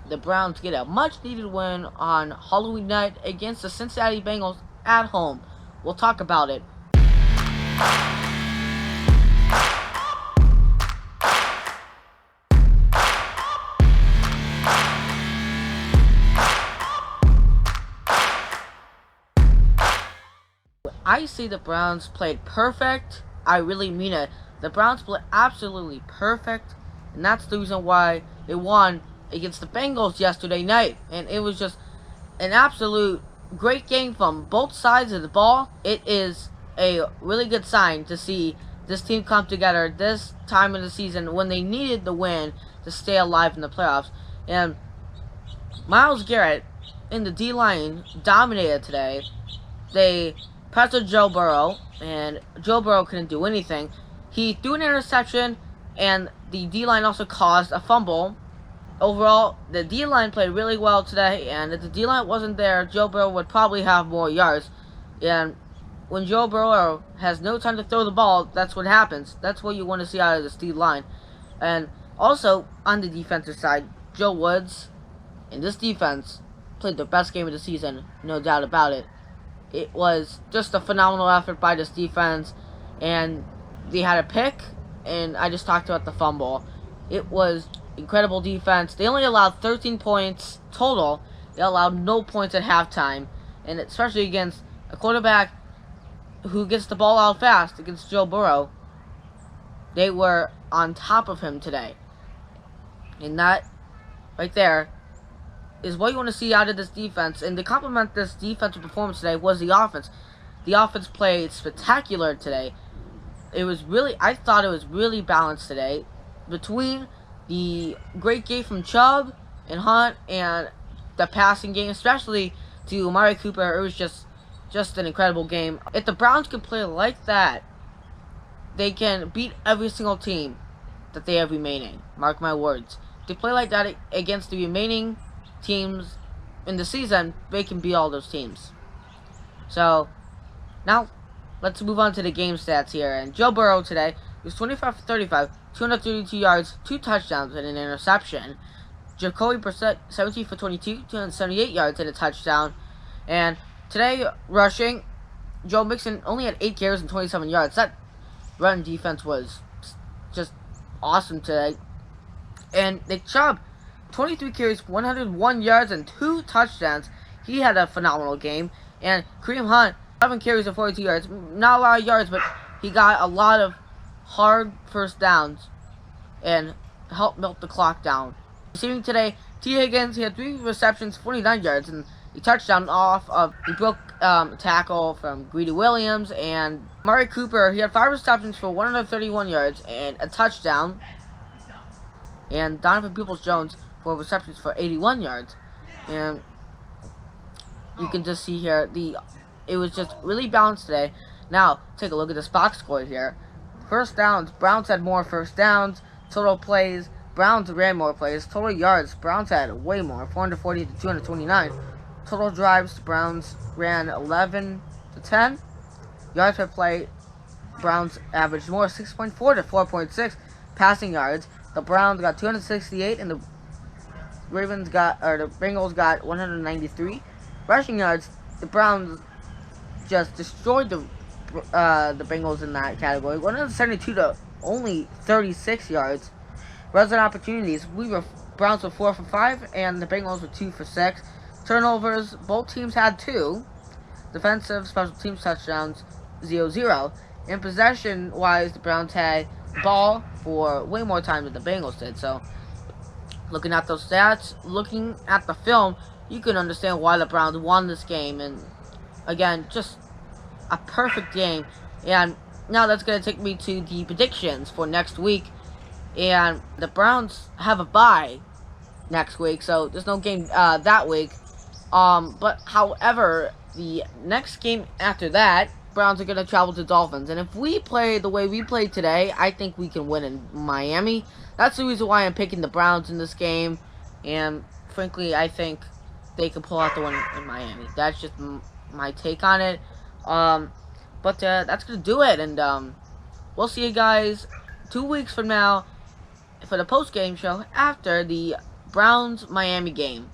the Browns get a much-needed win on Halloween night against the Cincinnati Bengals at home. We'll talk about it. I see the Browns played perfect. I really mean it. The Browns played absolutely perfect, and that's the reason why they won against the Bengals yesterday night. And it was just an absolute great game from both sides of the ball. It is a really good sign to see this team come together this time of the season when they needed the win to stay alive in the playoffs. And Myles Garrett in the D-line dominated today. They pressured Joe Burrow, and Joe Burrow couldn't do anything. He threw an interception, and the D-line also caused a fumble. Overall, the D-line played really well today, and if the D-line wasn't there, Joe Burrow would probably have more yards. And when Joe Burrow has no time to throw the ball, that's what happens. That's what you want to see out of this D-line. And also, on the defensive side, Joe Woods and this defense played the best game of the season, no doubt about it. It was just a phenomenal effort by this defense, and they had a pick, and I just talked about the fumble. It was incredible defense. They only allowed 13 points total. They allowed no points at halftime, and especially against a quarterback who gets the ball out fast against Joe Burrow. They were on top of him today, and that right there is what you want to see out of this defense. And to complement this defensive performance today was the offense. The offense played spectacular today. I thought it was really balanced today between the great game from Chubb and Hunt and the passing game, especially to Amari Cooper. It was just an incredible game. If the Browns can play like that, they can beat every single team that they have remaining. Mark my words. If they play like that against the remaining teams in the season, they can beat all those teams. So now let's move on to the game stats here. And Joe Burrow today was 25 for 35, 232 yards, 2 touchdowns and an interception. Jacoby Brissett 17 for 22, 278 yards and a touchdown. And today rushing, Joe Mixon only had 8 carries and 27 yards. That run defense was just awesome today. And Nick Chubb, 23 carries, 101 yards, and 2 touchdowns. He had a phenomenal game. And Kareem Hunt, 11 carries and 42 yards. Not a lot of yards, but he got a lot of hard first downs and helped melt the clock down. Receiving today, T. Higgins, he had 3 receptions, 49 yards, and a touchdown off of the broke tackle from Greedy Williams. And Amari Cooper, he had 5 receptions for 131 yards and a touchdown. And Donovan Peoples-Jones, 4 receptions for 81 yards. And you can just see here, it was just really balanced today. Now, take a look at this box score here. First downs, Browns had more first downs. Total plays, Browns ran more plays. Total yards, Browns had way more, 440 to 229. Total drives, Browns ran 11 to 10. Yards per play, Browns averaged more, 6.4 to 4.6 passing yards. The Browns got 268, and the Bengals got 193 rushing yards. The Browns just destroyed the Bengals in that category, 172 to only 36 yards. Red zone opportunities, Browns were 4 for 5, and the Bengals were 2 for 6. Turnovers, both teams had 2. Defensive special teams touchdowns, 0-0. In possession-wise, the Browns had the ball for way more time than the Bengals did. So, looking at those stats, looking at the film, you can understand why the Browns won this game. And again, just a perfect game. And now that's going to take me to the predictions for next week. And the Browns have a bye next week, so there's no game that week. But however, the next game after that, Browns are going to travel to Dolphins. And if we play the way we played today, I think we can win in Miami. That's the reason why I'm picking the Browns in this game. And frankly, I think they can pull out the win in Miami. That's just my take on it. But that's going to do it. And we'll see you guys 2 weeks from now for the post-game show after the Browns Miami game.